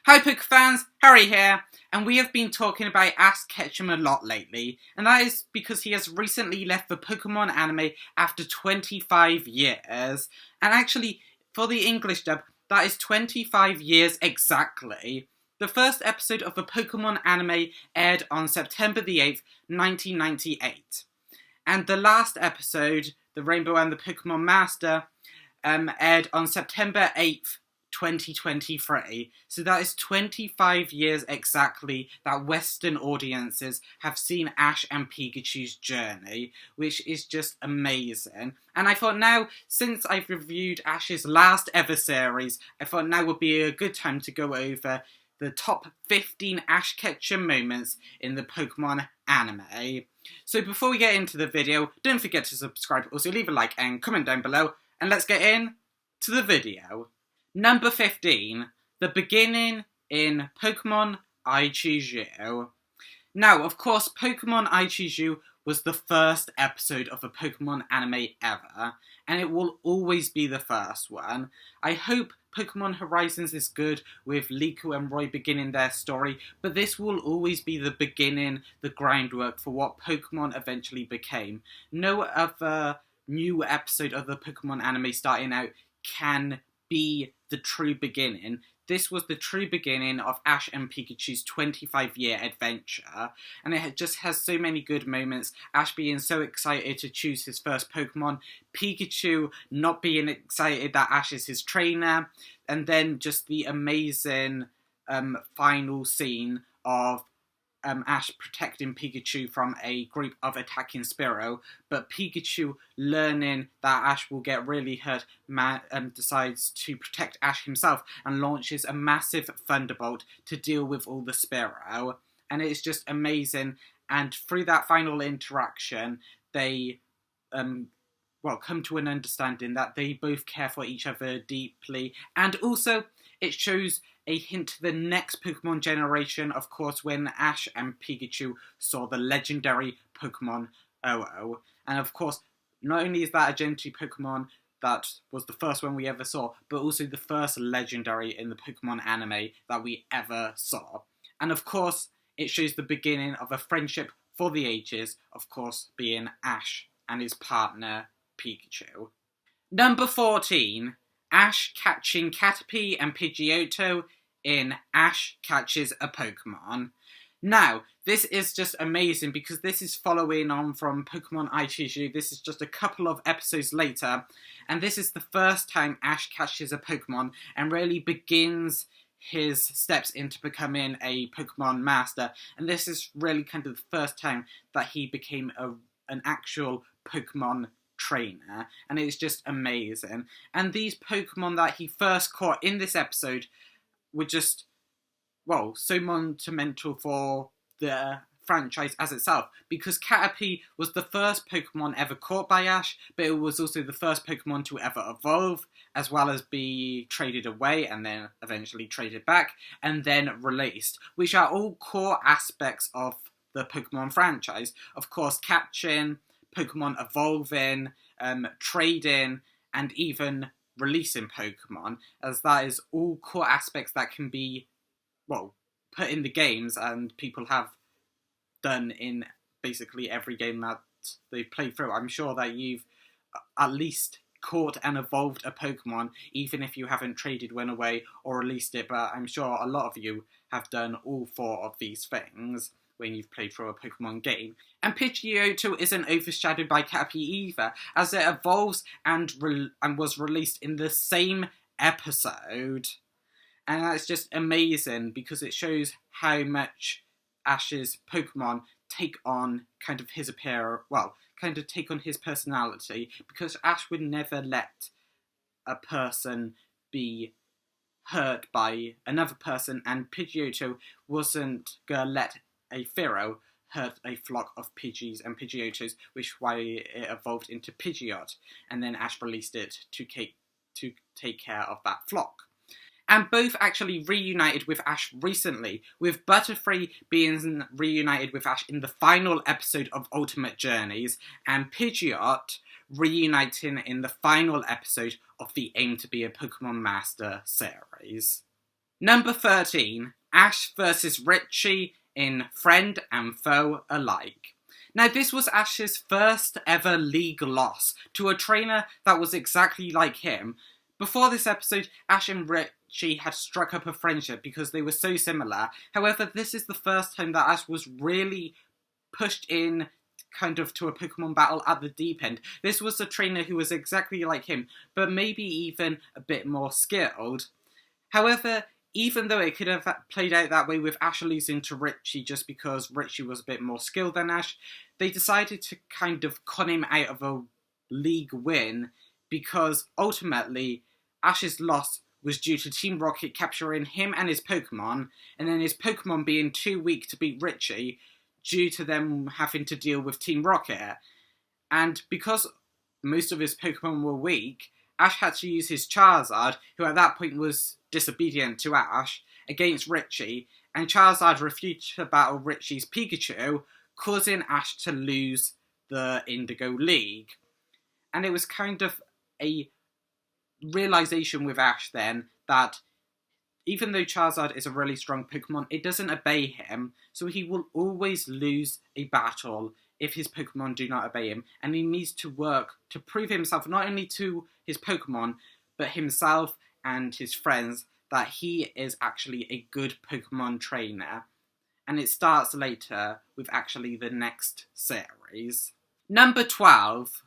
Hi Poke fans, Harry here, and we have been talking about Ash Ketchum a lot lately, and that is because he has recently left the Pokemon anime after 25 years, and actually, for the English dub, that is 25 years exactly. The first episode of the Pokemon anime aired on September the 8th, 1998, and the last episode, The Rainbow and the Pokemon Master, aired on September 8th, 2023. So that is 25 years exactly that Western audiences have seen Ash and Pikachu's journey, which is just amazing. And I thought now, since I've reviewed Ash's last ever series, I thought now would be a good time to go over the top 15 Ash Ketchum moments in the Pokemon anime. So before we get into the video, don't forget to subscribe, also leave a like and comment down below, and let's get in to the video. Number 15, the beginning in Pokemon I Choose You. Now, of course, Pokemon I Choose You was the first episode of a Pokemon anime ever, and it will always be the first one. I hope Pokemon Horizons is good with Liko and Roy beginning their story, but this will always be the beginning, the groundwork for what Pokemon eventually became. No other new episode of the Pokemon anime starting out can be the true beginning. This was the true beginning of Ash and Pikachu's 25-year adventure, and it just has so many good moments. Ash being so excited to choose his first Pokemon, Pikachu not being excited that Ash is his trainer, and then just the amazing final scene of Ash protecting Pikachu from a group of attacking Spearow, but Pikachu, learning that Ash will get really hurt, decides to protect Ash himself and launches a massive Thunderbolt to deal with all the Spearow. And it's just amazing, and through that final interaction, they come to an understanding that they both care for each other deeply, and also it shows a hint to the next Pokemon generation, of course, when Ash and Pikachu saw the legendary Pokemon Oh-Oh. And of course, not only is that a legendary Pokemon that was the first one we ever saw, but also the first legendary in the Pokemon anime that we ever saw. And of course, it shows the beginning of a friendship for the ages, of course, being Ash and his partner, Pikachu. Number 14. Ash catching Caterpie and Pidgeotto in Ash Catches a Pokemon. Now, this is just amazing because this is following on from Pokemon I Choose You. This is just a couple of episodes later, and this is the first time Ash catches a Pokemon and really begins his steps into becoming a Pokemon master. And this is really kind of the first time that he became an actual Pokemon trainer, and it's just amazing. And these Pokemon that he first caught in this episode were just, so monumental for the franchise as itself, because Caterpie was the first Pokemon ever caught by Ash, but it was also the first Pokemon to ever evolve, as well as be traded away and then eventually traded back and then released, which are all core aspects of the Pokemon franchise. Of course, catching, Pokemon evolving, trading, and even releasing Pokemon, as that is all core aspects that can be, put in the games, and people have done in basically every game that they've played through. I'm sure that you've at least caught and evolved a Pokemon, even if you haven't traded one away or released it, but I'm sure a lot of you have done all four of these things when you've played through a Pokemon game. And Pidgeotto isn't overshadowed by Caterpie either, as it evolves and was released in the same episode. And that's just amazing because it shows how much Ash's Pokemon take on kind of his take on his personality, because Ash would never let a person be hurt by another person, and Pidgeotto wasn't gonna let a Spearow hurt a flock of Pidgeys and Pidgeottos, which is why it evolved into Pidgeot, and then Ash released it to take care of that flock. And both actually reunited with Ash recently, with Butterfree being reunited with Ash in the final episode of Ultimate Journeys, and Pidgeot reuniting in the final episode of the Aim to be a Pokemon Master series. Number 13, Ash versus Richie in Friend and Foe alike. Now, this was Ash's first ever league loss to a trainer that was exactly like him. Before this episode, Ash and Richie had struck up a friendship because they were so similar. However, this is the first time that Ash was really pushed in kind of to a Pokemon battle at the deep end. This was a trainer who was exactly like him, but maybe even a bit more skilled. However, even though it could have played out that way with Ash losing to Richie just because Richie was a bit more skilled than Ash, they decided to kind of con him out of a league win because ultimately Ash's loss was due to Team Rocket capturing him and his Pokemon, and then his Pokemon being too weak to beat Richie due to them having to deal with Team Rocket. And because most of his Pokemon were weak, Ash had to use his Charizard, who at that point was disobedient to Ash, against Richie, and Charizard refused to battle Richie's Pikachu, causing Ash to lose the Indigo League. And it was kind of a realization with Ash then that even though Charizard is a really strong Pokemon, it doesn't obey him, so he will always lose a battle if his Pokemon do not obey him, and he needs to work to prove himself not only to his Pokemon, but himself and his friends that he is actually a good Pokemon trainer. And it starts later with actually the next series. Number 12.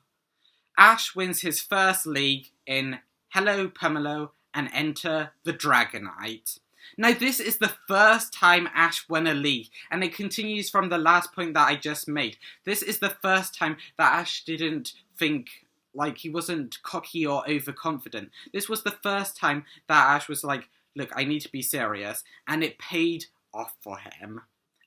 Ash wins his first league in Hello Pumelo and Enter the Dragonite. Now, this is the first time Ash won a league, and it continues from the last point that I just made. This is the first time that Ash didn't think, like, he wasn't cocky or overconfident. This was the first time that Ash was like, look, I need to be serious, and it paid off for him.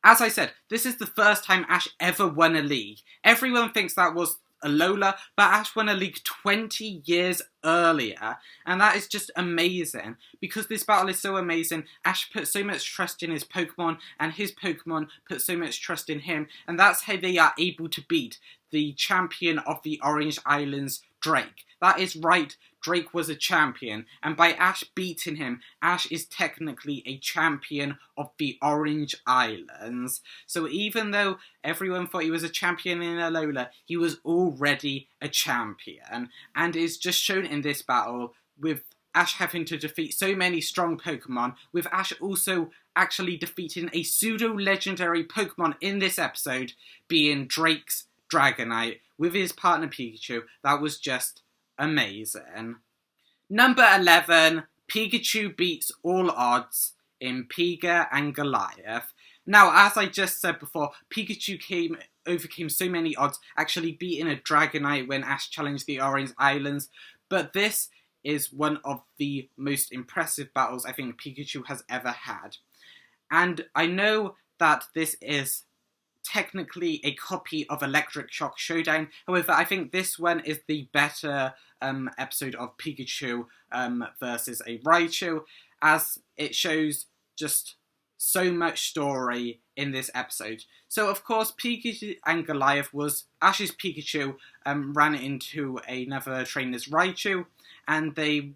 As I said, this is the first time Ash ever won a league. Everyone thinks that was Alola, but Ash won a league 20 years earlier, and that is just amazing. Because this battle is so amazing, Ash put so much trust in his Pokemon, and his Pokemon put so much trust in him, and that's how they are able to beat the champion of the Orange Islands, Drake. That is right, Drake was a champion, and by Ash beating him, Ash is technically a champion of the Orange Islands. So even though everyone thought he was a champion in Alola, he was already a champion, and is just shown in this battle with Ash having to defeat so many strong Pokemon, with Ash also actually defeating a pseudo-legendary Pokemon in this episode, being Drake's Dragonite, with his partner Pikachu. That was just amazing. Number 11, Pikachu beats all odds in Piga and Goliath. Now, as I just said before, Pikachu overcame so many odds, actually beating a Dragonite when Ash challenged the Orange Islands, but this is one of the most impressive battles I think Pikachu has ever had. And I know that this is technically a copy of Electric Shock Showdown. However, I think this one is the better episode of Pikachu versus a Raichu, as it shows just so much story in this episode. So, of course, Pikachu and Goliath was Ash's Pikachu ran into another trainer's Raichu, and they,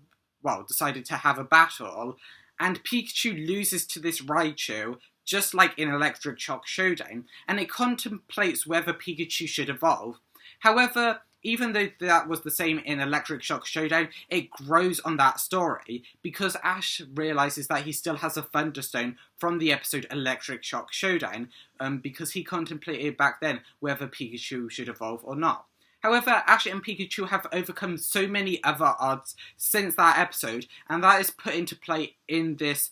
decided to have a battle, and Pikachu loses to this Raichu, just like in Electric Shock Showdown, and it contemplates whether Pikachu should evolve. However, even though that was the same in Electric Shock Showdown, it grows on that story, because Ash realises that he still has a Thunderstone from the episode Electric Shock Showdown, because he contemplated back then whether Pikachu should evolve or not. However, Ash and Pikachu have overcome so many other odds since that episode, and that is put into play in this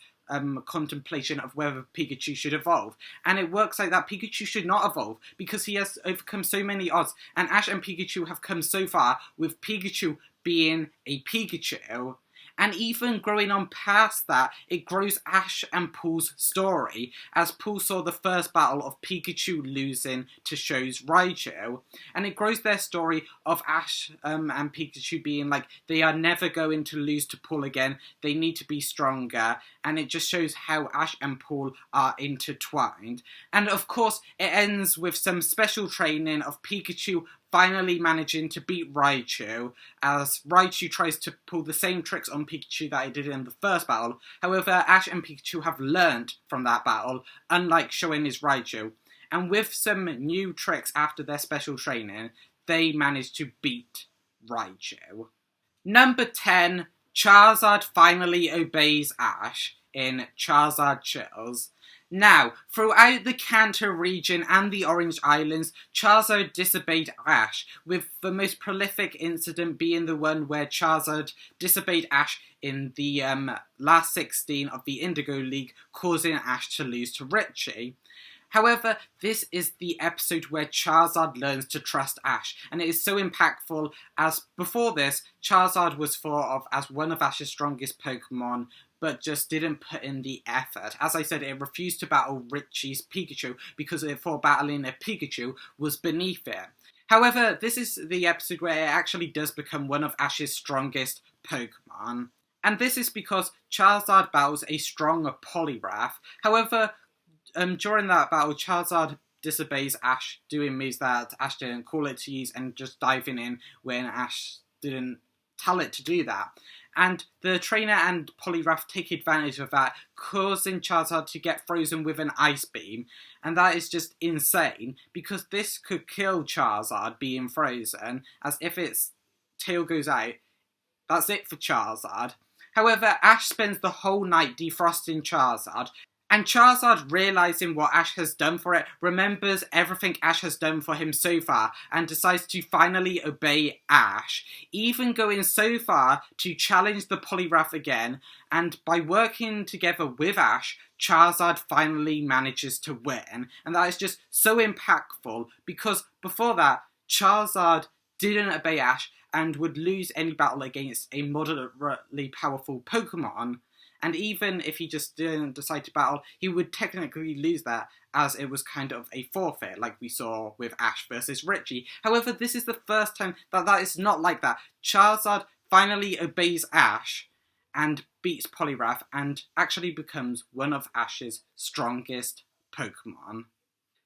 contemplation of whether Pikachu should evolve. And it works like that Pikachu should not evolve, because he has overcome so many odds, and Ash and Pikachu have come so far with Pikachu being a Pikachu. And even growing on past that, it grows Ash and Paul's story, as Paul saw the first battle of Pikachu losing to Show's Raichu, and it grows their story of Ash and Pikachu being like, they are never going to lose to Paul again, they need to be stronger, and it just shows how Ash and Paul are intertwined. And of course, it ends with some special training of Pikachu finally managing to beat Raichu, as Raichu tries to pull the same tricks on Pikachu that he did in the first battle. However, Ash and Pikachu have learnt from that battle, unlike showing his Raichu. And with some new tricks after their special training, they managed to beat Raichu. Number 10, Charizard finally obeys Ash in Charizard Chills. Now, throughout the Kanto region and the Orange Islands, Charizard disobeyed Ash, with the most prolific incident being the one where Charizard disobeyed Ash in the last 16 of the Indigo League, causing Ash to lose to Richie. However, this is the episode where Charizard learns to trust Ash, and it is so impactful as before this, Charizard was thought of as one of Ash's strongest Pokemon, but just didn't put in the effort. As I said, it refused to battle Richie's Pikachu because it thought battling a Pikachu was beneath it. However, this is the episode where it actually does become one of Ash's strongest Pokemon. And this is because Charizard battles a strong Poliwrath. However, during that battle, Charizard disobeys Ash, doing moves that Ash didn't call it to use and just diving in when Ash didn't tell it to do that. And the trainer and Poliwrath take advantage of that, causing Charizard to get frozen with an Ice Beam. And that is just insane, because this could kill Charizard being frozen, as if its tail goes out, that's it for Charizard. However, Ash spends the whole night defrosting Charizard, and Charizard, realising what Ash has done for it, remembers everything Ash has done for him so far and decides to finally obey Ash, even going so far to challenge the Poliwrath again, and by working together with Ash, Charizard finally manages to win. And that is just so impactful, because before that, Charizard didn't obey Ash and would lose any battle against a moderately powerful Pokemon. And even if he just didn't decide to battle, he would technically lose that, as it was kind of a forfeit, like we saw with Ash versus Richie. However, this is the first time that is not like that. Charizard finally obeys Ash and beats Poliwrath and actually becomes one of Ash's strongest Pokemon.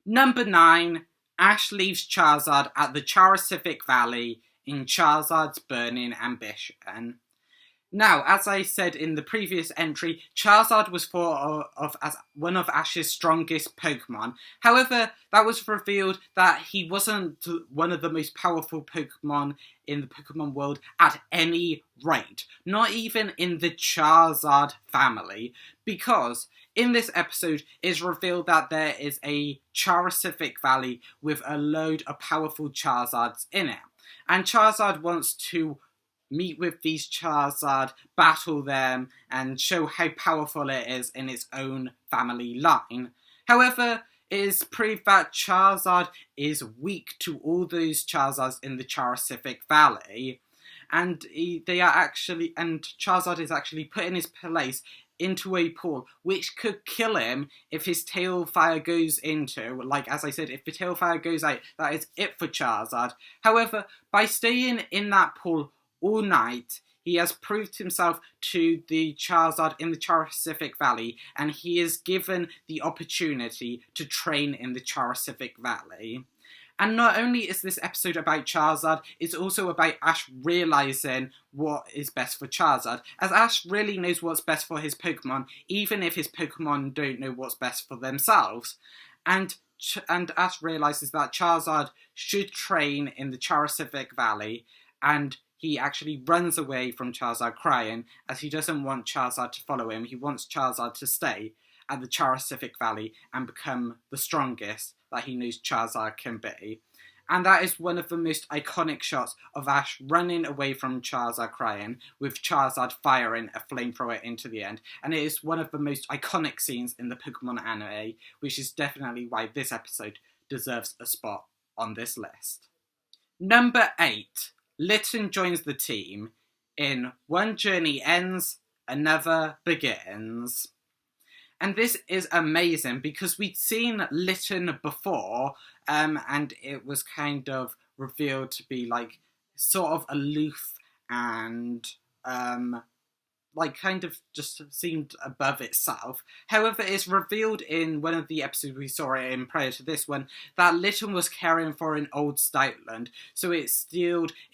Number 9, Ash leaves Charizard at the Charisific Valley in Charizard's Burning Ambition. Now, as I said in the previous entry, Charizard was thought of as one of Ash's strongest Pokemon. However, that was revealed that he wasn't one of the most powerful Pokemon in the Pokemon world at any rate. Not even in the Charizard family. Because in this episode, it's revealed that there is a Charisific Valley with a load of powerful Charizards in it. And Charizard wants to meet with these Charizard, battle them, and show how powerful it is in its own family line. However, it is proved that Charizard is weak to all those Charizards in the Charisific Valley, and Charizard is actually put in his place into a pool, which could kill him if his tail fire goes into, like as I said, if the tail fire goes out, that is it for Charizard. However, by staying in that pool all night, he has proved himself to the Charizard in the Charisific Valley, and he is given the opportunity to train in the Charisific Valley. And not only is this episode about Charizard, it's also about Ash realising what is best for Charizard, as Ash really knows what's best for his Pokemon, even if his Pokemon don't know what's best for themselves. And Ash realises that Charizard should train in the Charisific Valley, and he actually runs away from Charizard crying, as he doesn't want Charizard to follow him. He wants Charizard to stay at the Charisific Valley and become the strongest that he knows Charizard can be. And that is one of the most iconic shots of Ash running away from Charizard crying, with Charizard firing a flamethrower into the end. And it is one of the most iconic scenes in the Pokemon anime, which is definitely why this episode deserves a spot on this list. Number 8. Litten joins the team in One Journey Ends, Another Begins. And this is amazing because we'd seen Litten before, and it was kind of revealed to be like sort of aloof and kind of just seemed above itself. However, it's revealed in one of the episodes we saw it in prior to this one that Lytton was caring for an old Stoutland, so it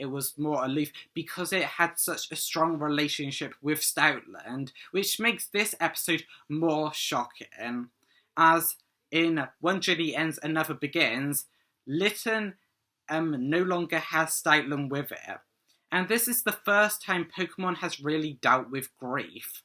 was more aloof because it had such a strong relationship with Stoutland, which makes this episode more shocking. As in One Journey Ends, Another Begins, Lytton no longer has Stoutland with it. And this is the first time Pokemon has really dealt with grief.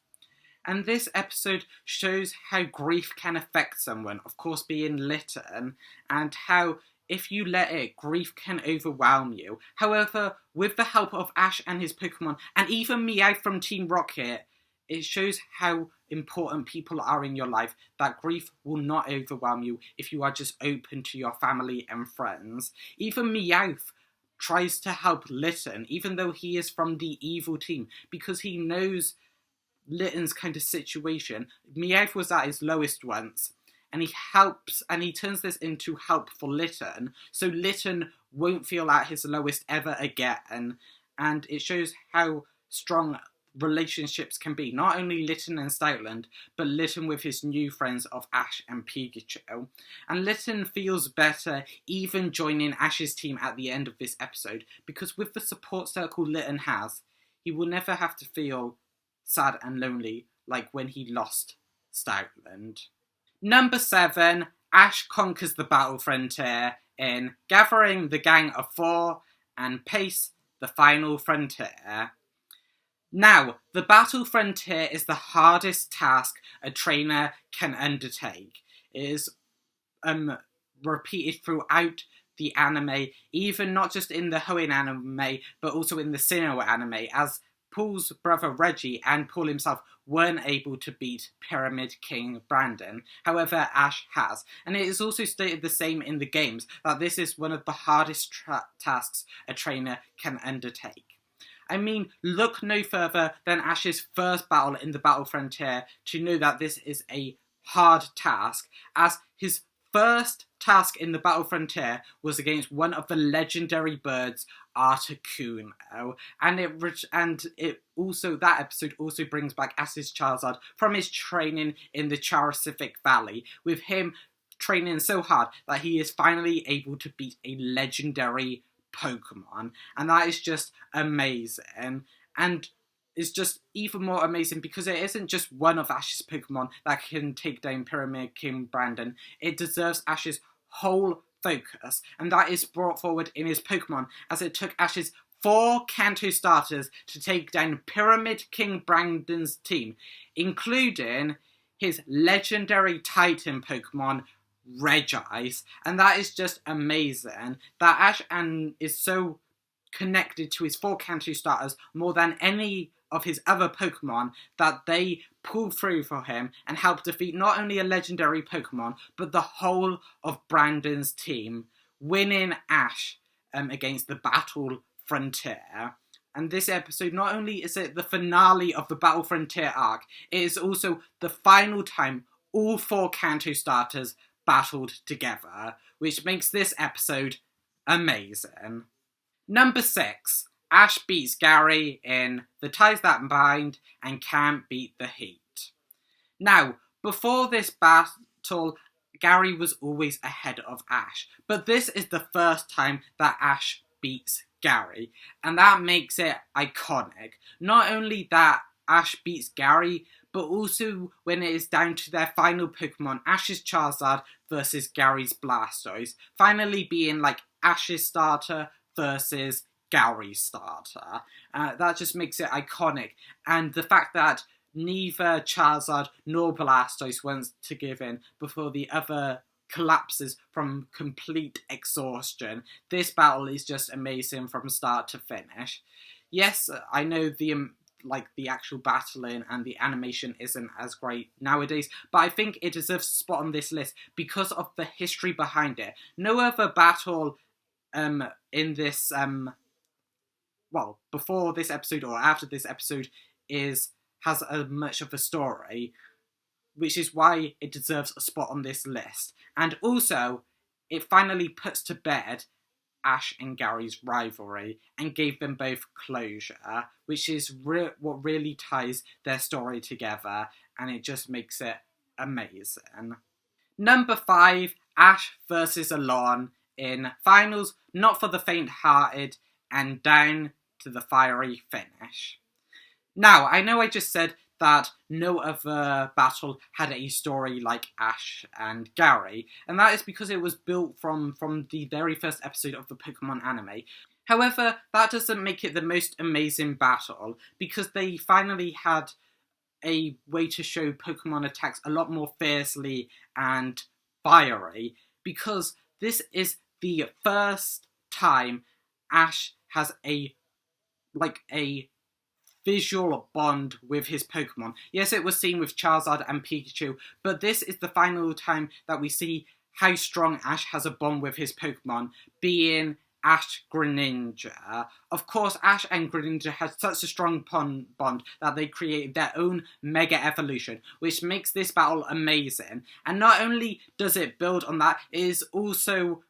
And this episode shows how grief can affect someone, of course being Lytton, and how if you let it, grief can overwhelm you. However, with the help of Ash and his Pokemon, and even Meowth from Team Rocket, it shows how important people are in your life, that grief will not overwhelm you if you are just open to your family and friends. Even Meowth tries to help Lytton, even though he is from the evil team, because he knows Lytton's kind of situation. Meowth was at his lowest once, and he helps, and he turns this into help for Lytton, so Lytton won't feel at his lowest ever again. And it shows how strong relationships can be. Not only Lytton and Stoutland, but Lytton with his new friends of Ash and Pikachu. And Lytton feels better even joining Ash's team at the end of this episode, because with the support circle Lytton has, he will never have to feel sad and lonely like when he lost Stoutland. Number 7, Ash conquers the battle frontier in Gathering the Gang of Four and Pace the Final Frontier. Now, the battle frontier is the hardest task a trainer can undertake. It is repeated throughout the anime, even not just in the Hoenn anime, but also in the Sinnoh anime, as Paul's brother Reggie and Paul himself weren't able to beat Pyramid King Brandon. However, Ash has. And it is also stated the same in the games, that this is one of the hardest tasks a trainer can undertake. I mean, look no further than Ash's first battle in the Battle Frontier to know that this is a hard task, as his first task in the Battle Frontier was against one of the legendary birds, Articuno, and that episode also brings back Ash's Charizard from his training in the Charcific Valley, with him training so hard that he is finally able to beat a legendary Pokemon, and that is just amazing. And it's just even more amazing because it isn't just one of Ash's Pokemon that can take down Pyramid King Brandon. It deserves Ash's whole focus, and that is brought forward in his Pokemon, as it took Ash's 4 Kanto starters to take down Pyramid King Brandon's team, including his legendary Titan Pokemon, Regice. And that is just amazing that Ash is so connected to his 4 Kanto starters more than any of his other Pokemon, that they pull through for him and help defeat not only a legendary Pokemon, but the whole of Brandon's team, winning Ash against the Battle Frontier. And this episode, not only is it the finale of the Battle Frontier arc, it is also the final time all 4 Kanto starters battled together, which makes this episode amazing. Number 6, Ash beats Gary in The Ties That Bind and Can't Beat the Heat. Now, before this battle, Gary was always ahead of Ash, but this is the first time that Ash beats Gary, and that makes it iconic. Not only that Ash beats Gary, but also when it is down to their final Pokemon, Ash's Charizard versus Gary's Blastoise, finally being like Ash's starter versus Gary's starter. That just makes it iconic, and the fact that neither Charizard nor Blastoise wants to give in before the other collapses from complete exhaustion. This battle is just amazing from start to finish. Yes, I know the actual battling and the animation isn't as great nowadays, but I think it deserves a spot on this list because of the history behind it. No other battle in this before this episode or after this episode has a much of a story, which is why it deserves a spot on this list. And also, it finally puts to bed Ash and Gary's rivalry and gave them both closure, which is what really ties their story together, and it just makes it amazing. Number 5, Ash versus Alon in Finals Not for the Faint-Hearted and Down to the Fiery Finish. Now, I know I just said that no other battle had a story like Ash and Gary, and that is because it was built from the very first episode of the Pokemon anime. However, that doesn't make it the most amazing battle, because they finally had a way to show Pokemon attacks a lot more fiercely and fiery, because this is the first time Ash has a visual bond with his Pokemon. Yes, it was seen with Charizard and Pikachu, but this is the final time that we see how strong Ash has a bond with his Pokemon, being Ash Greninja. Of course, Ash and Greninja had such a strong bond that they created their own Mega Evolution, which makes this battle amazing. And not only does it build on that, it is also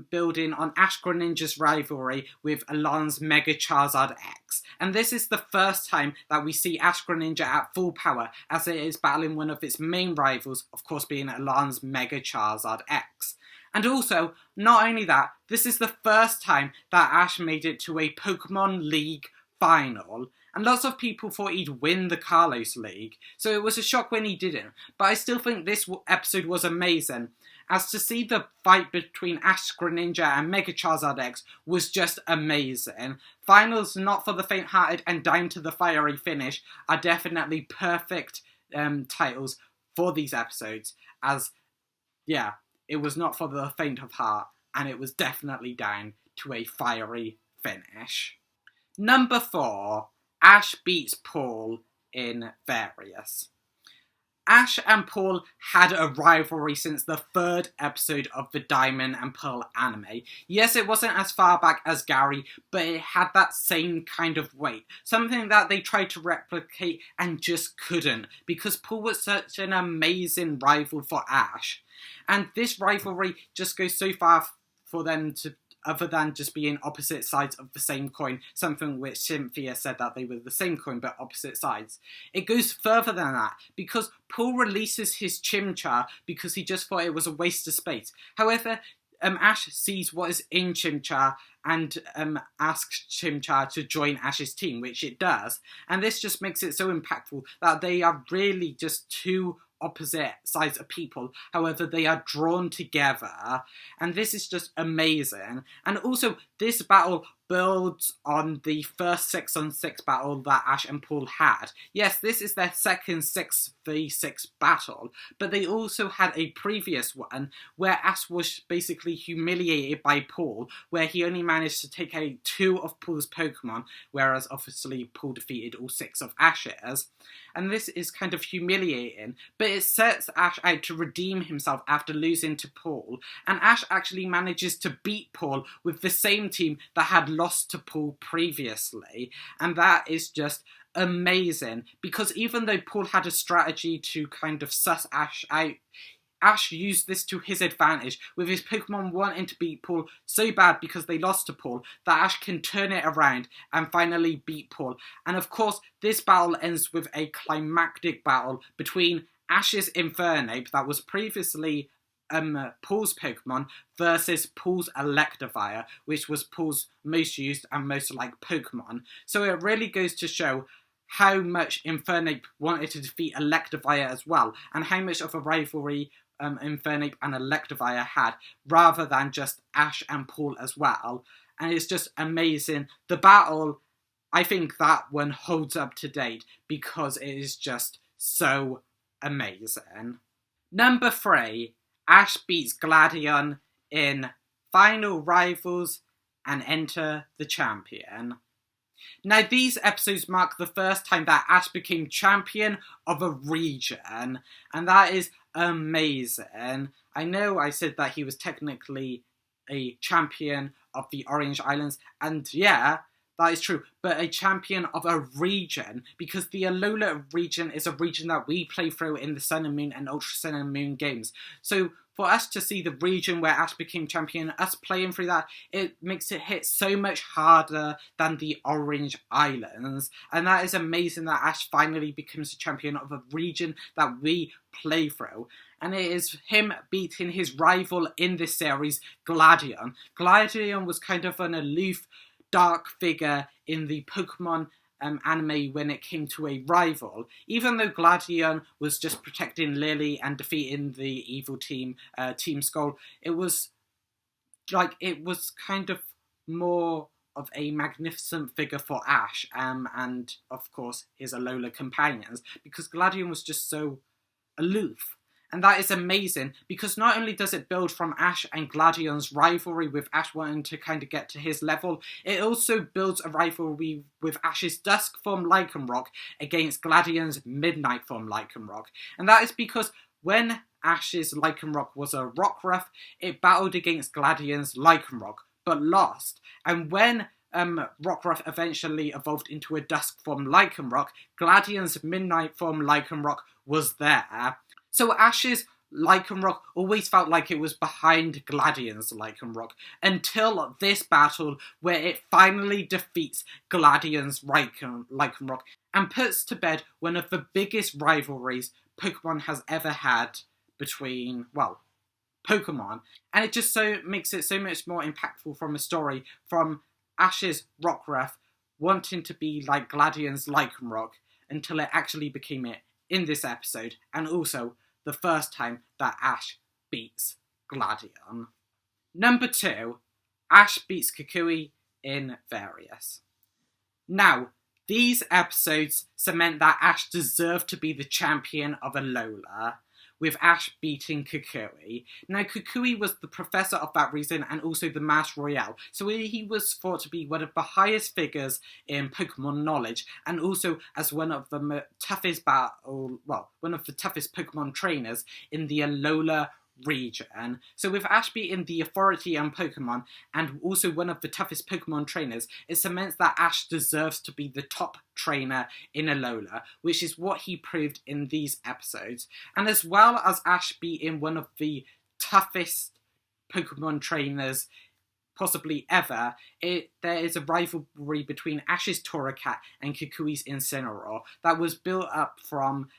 building on Ash Greninja's rivalry with Alon's Mega Charizard X. And this is the first time that we see Ash Greninja at full power, as it is battling one of its main rivals, of course being Alon's Mega Charizard X. And also, not only that, this is the first time that Ash made it to a Pokemon League final. And lots of people thought he'd win the Carlos League, so it was a shock when he didn't. But I still think this episode was amazing, as to see the fight between Ash Greninja and Mega Charizard X was just amazing. Finals Not for the Faint-Hearted and Down to the Fiery Finish are definitely perfect titles for these episodes, as, yeah, it was not for the faint of heart, and it was definitely down to a fiery finish. Number 4, Ash beats Paul in Various. Ash and Paul had a rivalry since the 3rd episode of the Diamond and Pearl anime. Yes, it wasn't as far back as Gary, but it had that same kind of weight. Something that they tried to replicate and just couldn't, because Paul was such an amazing rival for Ash. And this rivalry just goes so far for them to, other than just being opposite sides of the same coin, something which Cynthia said that they were the same coin but opposite sides. It goes further than that, because Paul releases his Chimchar because he just thought it was a waste of space. However, Ash sees what is in Chimchar and asks Chimchar to join Ash's team, which it does. And this just makes it so impactful that they are really just two opposite sides of people, however they are drawn together, and this is just amazing. And also, this battle builds on the first 6-on-6 battle that Ash and Paul had. Yes, this is their second 6v6 battle, but they also had a previous one where Ash was basically humiliated by Paul, where he only managed to take out 2 of Paul's Pokemon, whereas obviously Paul defeated all 6 of Ash's. And this is kind of humiliating, but it sets Ash out to redeem himself after losing to Paul, and Ash actually manages to beat Paul with the same team that had lost to Paul previously, and that is just amazing, because even though Paul had a strategy to kind of suss Ash out, Ash used this to his advantage, with his Pokemon wanting to beat Paul so bad because they lost to Paul, that Ash can turn it around and finally beat Paul. And of course, this battle ends with a climactic battle between Ash's Infernape, that was previously Paul's Pokemon, versus Paul's Electivire, which was Paul's most used and most liked Pokemon. So it really goes to show how much Infernape wanted to defeat Electivire as well, and how much of a rivalry Infernape and Electivire had, rather than just Ash and Paul as well. And it's just amazing. The battle, I think that one holds up to date, because it is just so amazing. Number 3, Ash beats Gladion in Final Rivals and Enter the Champion. Now, these episodes mark the first time that Ash became champion of a region, and that is amazing. I know I said that he was technically a champion of the Orange Islands, and yeah, That is true, but a champion of a region, because the Alola region is a region that we play through in the Sun and Moon and Ultra Sun and Moon games. So for us to see the region where Ash became champion, us playing through that, it makes it hit so much harder than the Orange Islands. And that is amazing that Ash finally becomes a champion of a region that we play through. And it is him beating his rival in this series, Gladion. Gladion was kind of an aloof, dark figure in the Pokemon anime when it came to a rival. Even though Gladion was just protecting Lily and defeating the evil team, Team Skull, it was kind of more of a magnificent figure for Ash, and of course his Alola companions, because Gladion was just so aloof. And that is amazing, because not only does it build from Ash and Gladion's rivalry, with Ash wanting to kind of get to his level, it also builds a rivalry with Ash's Dusk form Lycanroc against Gladion's Midnight form Lycanroc. And that is because when Ash's Lycanroc was a Rockruff, it battled against Gladion's Lycanroc, but lost. And when Rockruff eventually evolved into a Dusk form Lycanroc, Gladion's Midnight form Lycanroc was there. So Ash's Lycanroc always felt like it was behind Gladion's Lycanroc until this battle where it finally defeats Gladion's Lycanroc and puts to bed one of the biggest rivalries Pokemon has ever had between, Pokemon. And it just makes it so much more impactful from a story from Ash's Rockruff wanting to be like Gladion's Lycanroc until it actually became it in this episode, and also the first time that Ash beats Gladion. Number 2, Ash beats Kukui in Various. Now, these episodes cement that Ash deserved to be the champion of Alola, with Ash beating Kukui. Now, Kukui was the professor of that region and also the Master Royale, so he was thought to be one of the highest figures in Pokemon knowledge, and also as one of the toughest Pokemon trainers in the Alola region. So with Ash being the authority on Pokemon and also one of the toughest Pokemon trainers, it cements that Ash deserves to be the top trainer in Alola, which is what he proved in these episodes. And as well as Ash being one of the toughest Pokemon trainers possibly ever, there is a rivalry between Ash's Torracat and Kukui's Incineroar that was built up from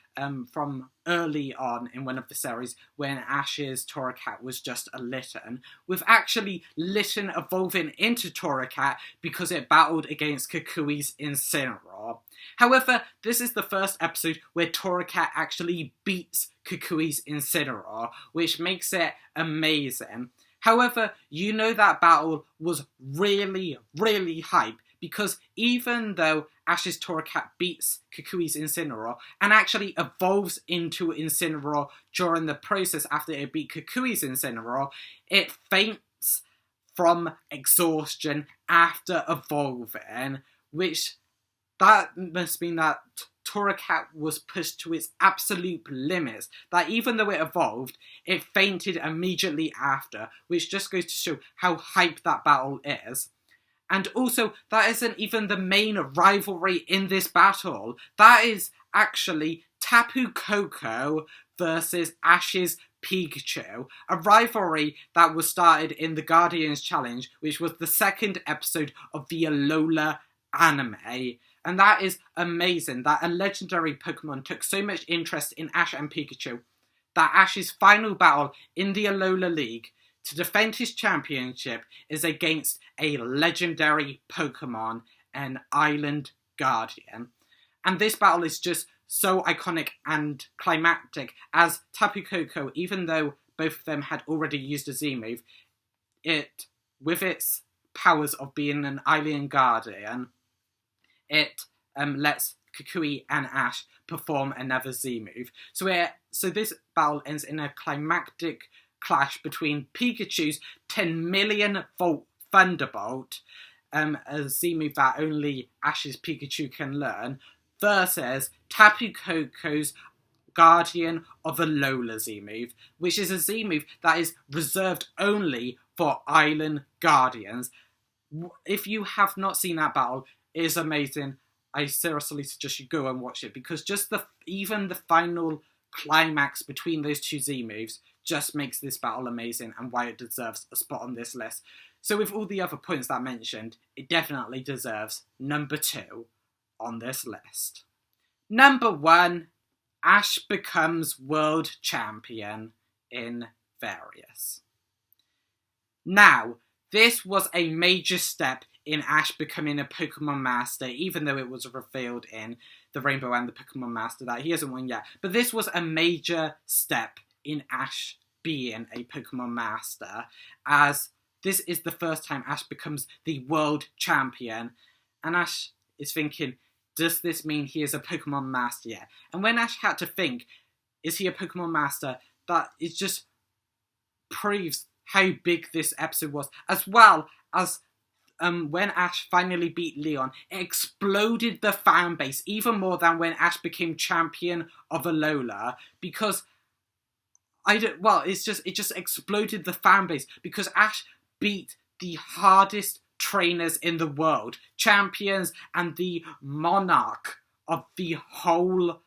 early on in one of the series when Ash's Torracat was just a Litten, with actually Litten evolving into Torracat because it battled against Kukui's Incineroar. However, this is the first episode where Torracat actually beats Kukui's Incineroar, which makes it amazing. However, you know that battle was really, really hype, because even though Ash's Torracat beats Kukui's Incineroar and actually evolves into Incineroar during the process after it beat Kukui's Incineroar, it faints from exhaustion after evolving, which that must mean that Torracat was pushed to its absolute limits, that even though it evolved, it fainted immediately after, which just goes to show how hype that battle is. And also, that isn't even the main rivalry in this battle. That is actually Tapu Koko versus Ash's Pikachu, a rivalry that was started in the Guardians Challenge, which was the second episode of the Alola anime. And that is amazing, that a legendary Pokemon took so much interest in Ash and Pikachu that Ash's final battle in the Alola League to defend his championship is against a legendary Pokemon, an Island Guardian. And this battle is just so iconic and climactic, as Tapu Koko, even though both of them had already used a Z-move, with its powers of being an Island Guardian, it lets Kukui and Ash perform another Z-move. So this battle ends in a climactic clash between Pikachu's 10 million volt Thunderbolt, a Z-move that only Ash's Pikachu can learn, versus Tapu Koko's Guardian of Alola Z-move, which is a Z-move that is reserved only for Island Guardians. If you have not seen that battle, it is amazing. I seriously suggest you go and watch it, because just even the final climax between those two Z moves just makes this battle amazing, and why it deserves a spot on this list. So with all the other points that I mentioned, it definitely deserves number 2 on this list. Number 1, Ash becomes world champion in Various. Now, this was a major step in Ash becoming a Pokemon Master, even though it was revealed in the Rainbow and the Pokemon Master that he hasn't won yet. But this was a major step in Ash being a Pokemon Master, as this is the first time Ash becomes the world champion. And Ash is thinking, does this mean he is a Pokemon Master yet? And when Ash had to think, is he a Pokemon Master, that it just proves how big this episode was. As well as when Ash finally beat Leon, it exploded the fan base even more than when Ash became champion of Alola, because it just exploded the fan base because Ash beat the hardest trainers in the world, champions and the monarch of the whole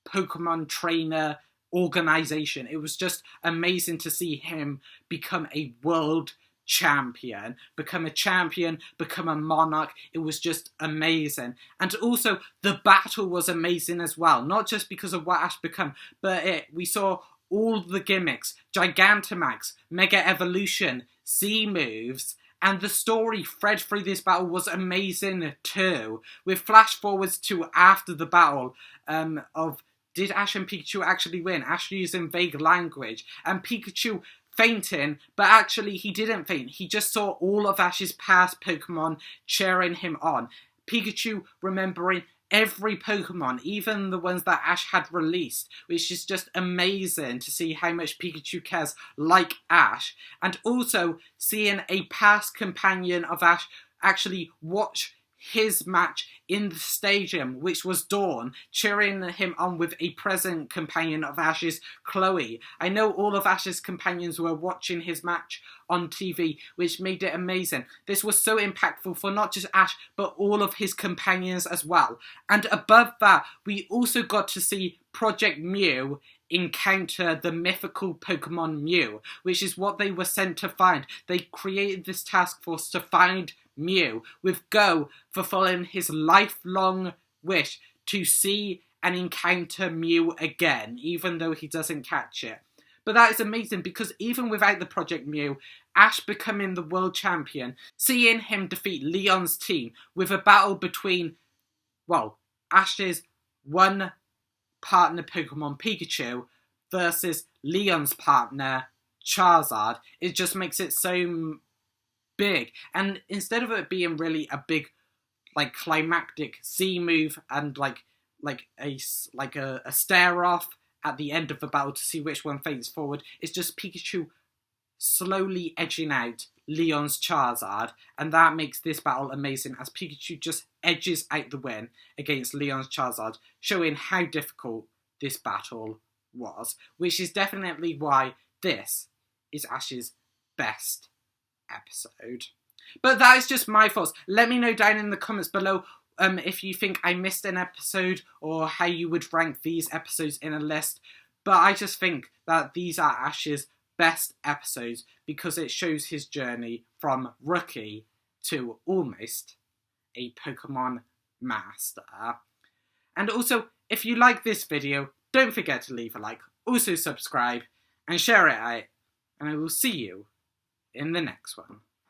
Pokemon trainer organization. It was just amazing to see him become a world champion, become a monarch. It was just amazing. And also the battle was amazing as well, not just because of what Ash become, but we saw all the gimmicks, Gigantamax, Mega Evolution, Z moves, and the story thread through this battle was amazing too, with flash forwards to after the battle of did Ash and Pikachu actually win? Ash using vague language, and Pikachu fainting, but actually he didn't faint. He just saw all of Ash's past Pokemon cheering him on. Pikachu remembering every Pokemon, even the ones that Ash had released, which is just amazing to see how much Pikachu cares, like Ash. And also seeing a past companion of Ash actually watch his match in the stadium, which was Dawn, cheering him on with a present companion of Ash's, Chloe. I know all of Ash's companions were watching his match on TV, which made it amazing. This was so impactful for not just Ash, but all of his companions as well. And above that, we also got to see Project Mew encounter the mythical Pokemon Mew, which is what they were sent to find. They created this task force to find Mew, with Go fulfilling his lifelong wish to see and encounter Mew again, even though he doesn't catch it. But that is amazing, because even without the Project Mew, Ash becoming the world champion, seeing him defeat Leon's team with a battle between, Ash's one partner Pokemon Pikachu versus Leon's partner Charizard, it just makes it so big. And instead of it being really a big, climactic Z move and a stare off at the end of the battle to see which one faints forward, it's just Pikachu slowly edging out Leon's Charizard, and that makes this battle amazing as Pikachu just edges out the win against Leon's Charizard, showing how difficult this battle was, which is definitely why this is Ash's best episode. But that is just my thoughts. Let me know down in the comments below if you think I missed an episode or how you would rank these episodes in a list. But I just think that these are Ash's best episodes because it shows his journey from rookie to almost a Pokemon Master. And also, if you like this video, don't forget to leave a like, also subscribe and share it out, and I will see you in the next one.